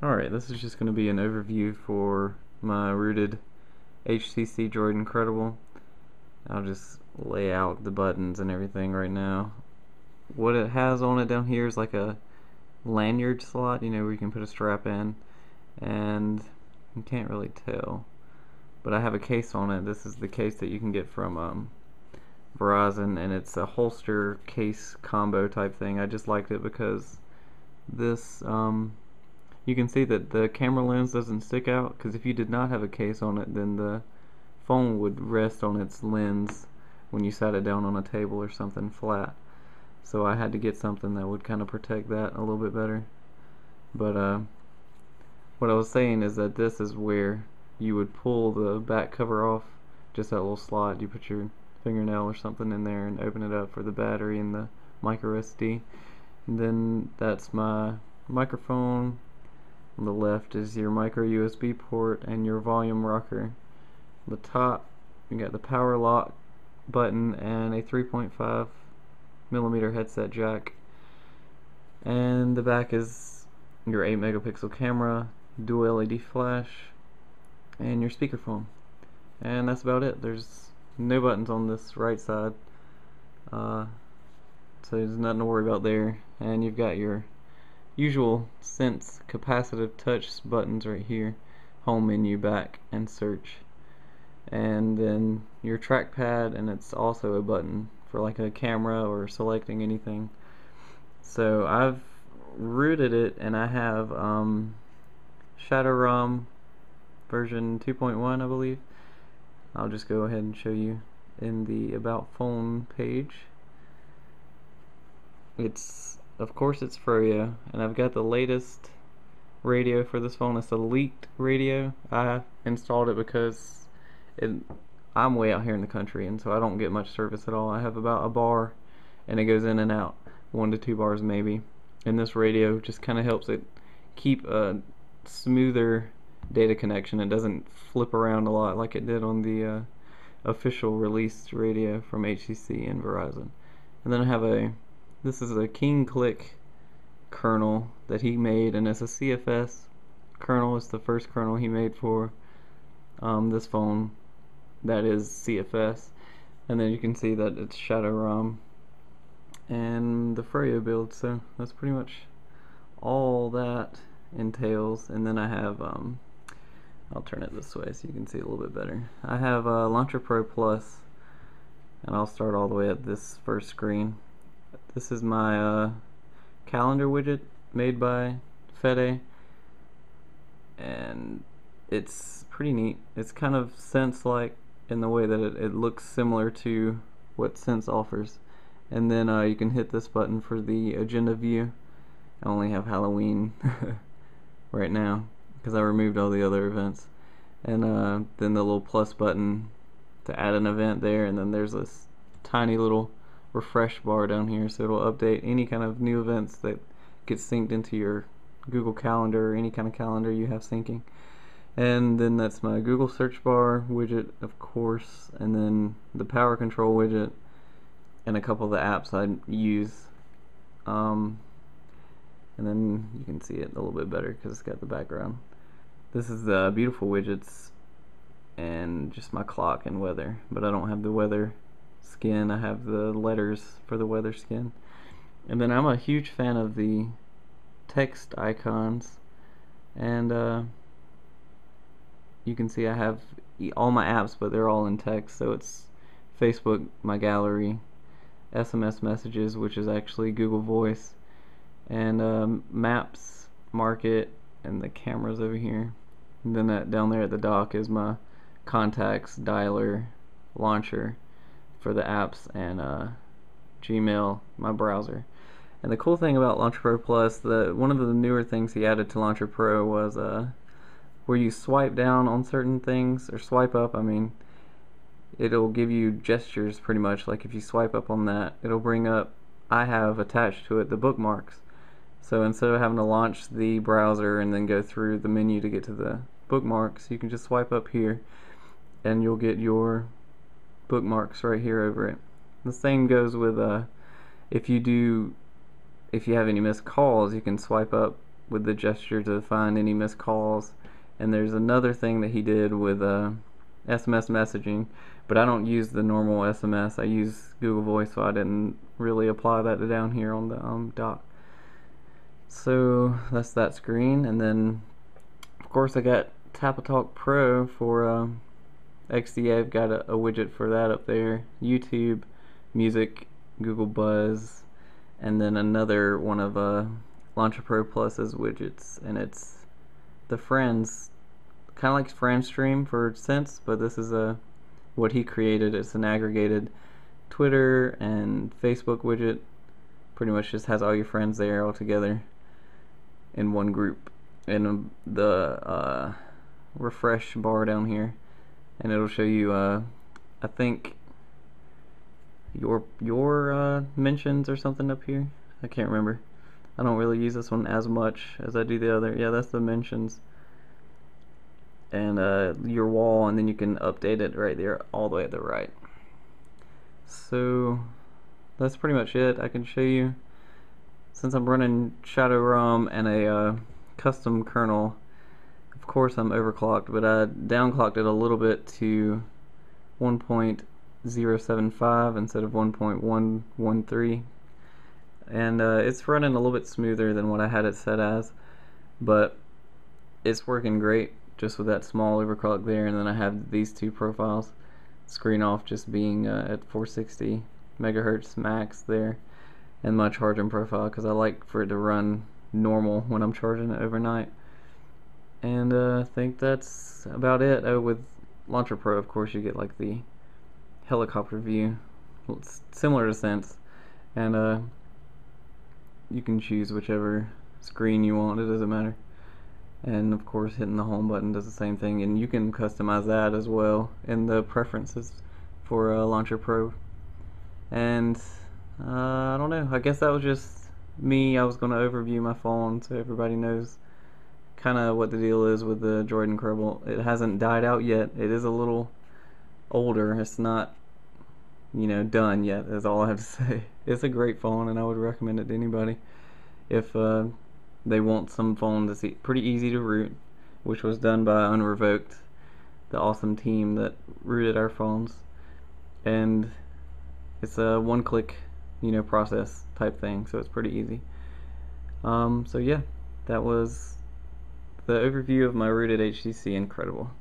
Alright, this is just going to be an overview for my rooted HTC Droid Incredible. I'll just lay out the buttons and everything right now. What it has on it down here is like a lanyard slot, you know, where you can put a strap in, and you can't really tell, but I have a case on it. This is the case that you can get from Verizon, and it's a holster case combo type thing. I just liked it because this you can see that the camera lens doesn't stick out, because if you did not have a case on it, then the phone would rest on its lens when you sat it down on a table or something flat. So I had to get something that would kind of protect that a little bit better. But what I was saying is that this is where you would pull the back cover off, just that little slot. You put your fingernail or something in there and open it up for the battery and the micro SD. And then that's my microphone. On the left is your micro USB port and your volume rocker. On the top you got the power lock button and a 3.5mm headset jack. And the back is your 8 megapixel camera, dual LED flash, and your speakerphone. And that's about it. There's no buttons on this right side, so there's nothing to worry about there. And you've got your usual Sense capacitive touch buttons right here: home, menu, back, and search. And then your trackpad, and it's also a button for like a camera or selecting anything. So I've rooted it, and I have Shadow ROM version 2.1, I believe. I'll just go ahead and show you in the About Phone page. Of course it's Froyo, and I've got the latest radio for this phone. It's a leaked radio. I installed it because I'm way out here in the country, and so I don't get much service at all. I have about a bar, and it goes in and out, 1 to 2 bars maybe. And this radio just kind of helps it keep a smoother data connection. It doesn't flip around a lot like it did on the official released radio from HTC and Verizon. And then I have this is a King Click kernel that he made, and it's a CFS kernel. It's the first kernel he made for this phone that is CFS. And then you can see that it's Shadow ROM and the Froyo build. So that's pretty much all that entails. And then I have I'll turn it this way so you can see a little bit better. I have Launcher Pro Plus, and I'll start all the way at this first screen. This is my calendar widget made by Fede, and it's pretty neat. It's kind of Sense-like in the way that it looks similar to what Sense offers. And then you can hit this button for the agenda view. I only have Halloween right now because I removed all the other events. And then the little plus button to add an event there, and then there's this tiny little refresh bar down here, so it'll update any kind of new events that get synced into your Google Calendar or any kind of calendar you have syncing. And then that's my Google search bar widget, of course, and then the power control widget and a couple of the apps I use. And then you can see it a little bit better because it's got the background. This is the beautiful widgets and just my clock and weather, but I don't have the weather skin. I have the letters for the weather skin. And then I'm a huge fan of the text icons, and you can see I have all my apps, but they're all in text. So it's Facebook, my gallery, SMS messages, which is actually Google Voice, and Maps, Market, and the cameras over here. And then that down there at the dock is my contacts, dialer, launcher for the apps, and Gmail, my browser. And the cool thing about Launcher Pro Plus, one of the newer things he added to Launcher Pro was where you swipe down on certain things, or swipe up, I mean, it'll give you gestures pretty much. Like if you swipe up on that, it'll bring up, I have attached to it the bookmarks. So instead of having to launch the browser and then go through the menu to get to the bookmarks, you can just swipe up here and you'll get your bookmarks right here over it. The same goes with if you have any missed calls, you can swipe up with the gesture to find any missed calls. And there's another thing that he did with SMS messaging, but I don't use the normal SMS. I use Google Voice, so I didn't really apply that down here on the dock. So that's that screen, and then of course I got Talk Pro for XDA. I've got a widget for that up there. YouTube, music, Google Buzz, and then another one of Launcher Pro Plus's widgets, and it's the Friends, kind of like Friends Stream for Sense, but this is what he created. It's an aggregated Twitter and Facebook widget. Pretty much just has all your friends there all together in one group. And the refresh bar down here, and it'll show you I think your mentions or something up here. I can't remember. I don't really use this one as much as I do the other. Yeah, that's the mentions, and your wall, and then you can update it right there all the way at the right. So that's pretty much it. I can show you, since I'm running Shadow ROM and a custom kernel. Of course I'm overclocked, but I downclocked it a little bit to 1.075 instead of 1.113, and it's running a little bit smoother than what I had it set as, but it's working great just with that small overclock there. And then I have these two profiles, screen off just being at 460 megahertz max there, and my charging profile, because I like for it to run normal when I'm charging it overnight. And I think that's about it. Oh, with Launcher Pro, of course, you get like the helicopter view. It's similar to Sense, and you can choose whichever screen you want. It doesn't matter. And of course, hitting the home button does the same thing, and you can customize that as well in the preferences for Launcher Pro. And I don't know, I guess that was just me. I was going to overview my phone so everybody knows kind of what the deal is with the Droid Incredible. It hasn't died out yet. It is a little older. It's not, done yet, is all I have to say. It's a great phone, and I would recommend it to anybody if they want some phone that's pretty easy to root, which was done by Unrevoked, the awesome team that rooted our phones. And it's a one-click process type thing, so it's pretty easy. So yeah, that was the overview of my rooted HTC Incredible.